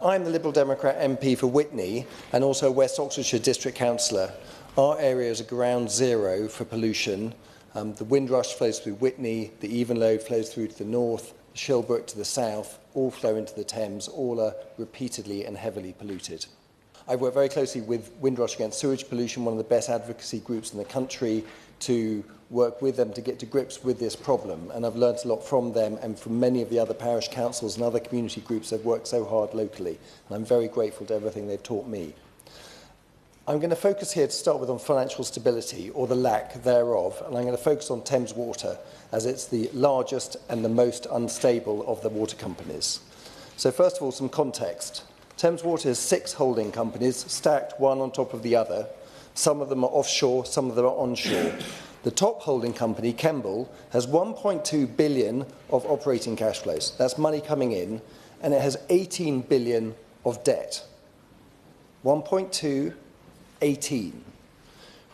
I'm the Liberal Democrat MP for Witney and also West Oxfordshire District Councillor. Our area is a ground zero for pollution. The Windrush flows through Witney, the Evenlode flows through to the north, the Shilbrook to the south, all flow into the Thames, all are repeatedly and heavily polluted. I've worked very closely with Windrush Against Sewage Pollution, one of the best advocacy groups in the country, to work with them to get to grips with this problem. And I've learned a lot from them and from many of the other parish councils and other community groups that have worked so hard locally. And I'm very grateful to everything they've taught me. I'm going to focus here to start with on financial stability, or the lack thereof, and I'm going to focus on Thames Water, as it's the largest and the most unstable of the water companies. So first of all, some context. Thames Water has 6 holding companies, stacked one on top of the other. Some of them are offshore, some of them are onshore. The top holding company, Kemble, has 1.2 billion of operating cash flows. That's money coming in, and it has 18 billion of debt. 1.2, 18.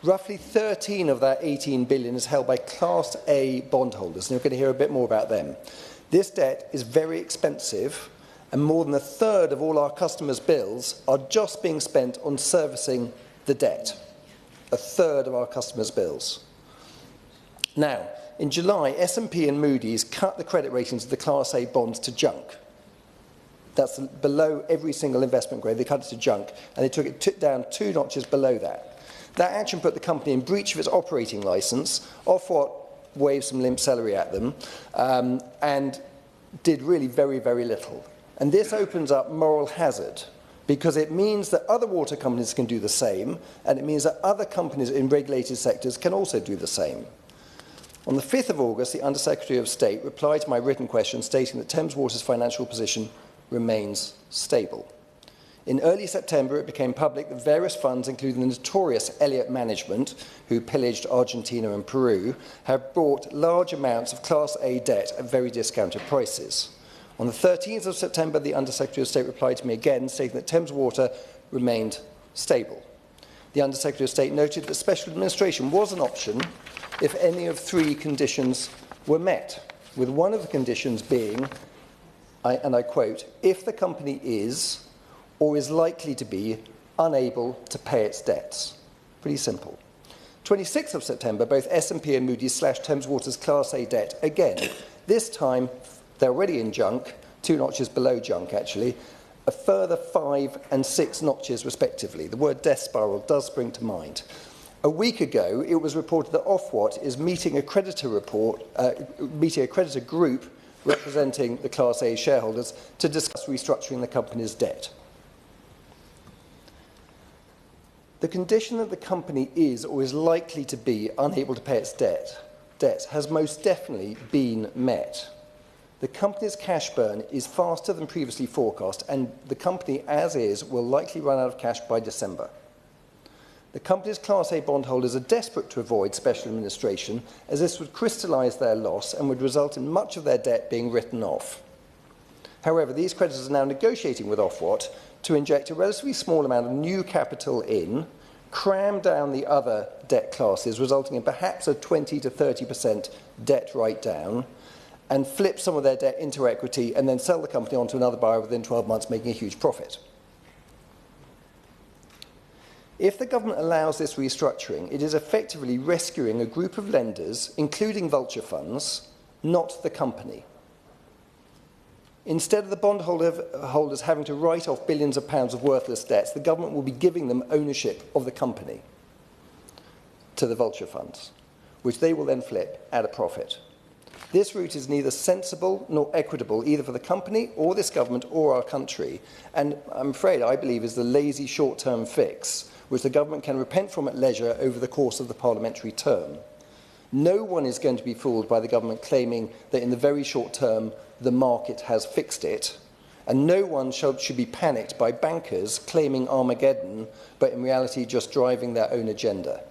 Roughly 13 of that 18 billion is held by Class A bondholders, and you're going to hear a bit more about them. This debt is very expensive, and more than a third of all our customers' bills are just being spent on servicing the debt. A third of our customers' bills. Now, in July, S&P and Moody's cut the credit ratings of the Class A bonds to junk. That's below every single investment grade. They cut it to junk, and they took it down 2 notches below that. That action put the company in breach of its operating licence. Ofwat waved some limp celery at them and did really very, very little. And this opens up moral hazard, because it means that other water companies can do the same, and it means that other companies in regulated sectors can also do the same. On the 5th of August, the Under-Secretary of State replied to my written question stating that Thames Water's financial position remains stable. In early September, it became public that various funds, including the notorious Elliott Management, who pillaged Argentina and Peru, have bought large amounts of Class A debt at very discounted prices. On the 13th of September, the Under-Secretary of State replied to me again, stating that Thames Water remained stable. The Under-Secretary of State noted that special administration was an option if any of 3 conditions were met, with one of the conditions being, and I quote, if the company is or is likely to be unable to pay its debts. Pretty simple. 26th of September, both S&P and Moody's slashed Thames Water's Class A debt again. This time, they're already in junk, 2 notches below junk actually, a further 5 and 6 notches respectively. The word death spiral does spring to mind. A week ago, it was reported that Ofwat is meeting a creditor group representing the Class A shareholders to discuss restructuring the company's debt. The condition that the company is or is likely to be unable to pay its debt has most definitely been met. The company's cash burn is faster than previously forecast, and the company, as is, will likely run out of cash by December. The company's Class A bondholders are desperate to avoid special administration, as this would crystallise their loss and would result in much of their debt being written off. However, these creditors are now negotiating with Ofwat to inject a relatively small amount of new capital in, cram down the other debt classes, resulting in perhaps a 20 to 30% debt write-down, and flip some of their debt into equity and then sell the company on to another buyer within 12 months, making a huge profit. If the government allows this restructuring, it is effectively rescuing a group of lenders, including vulture funds, not the company. Instead of the bondholders having to write off billions of pounds of worthless debts, the government will be giving them ownership of the company to the vulture funds, which they will then flip at a profit. This route is neither sensible nor equitable, either for the company or this government or our country, and I'm afraid I believe is the lazy short-term fix, which the government can repent from at leisure over the course of the parliamentary term. No one is going to be fooled by the government claiming that in the very short term the market has fixed it, and no one should be panicked by bankers claiming Armageddon, but in reality just driving their own agenda.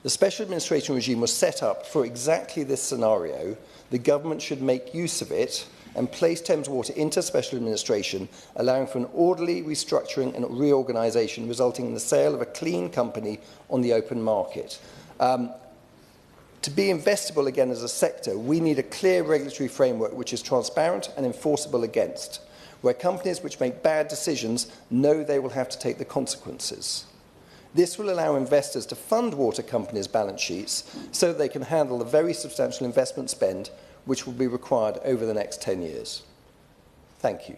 The special administration regime was set up for exactly this scenario. The government should make use of it and place Thames Water into special administration, allowing for an orderly restructuring and reorganisation, resulting in the sale of a clean company on the open market. To be investable again as a sector, we need a clear regulatory framework which is transparent and enforceable against. where companies which make bad decisions know they will have to take the consequences. This will allow investors to fund water companies' balance sheets so that they can handle the very substantial investment spend which will be required over the next 10 years. Thank you.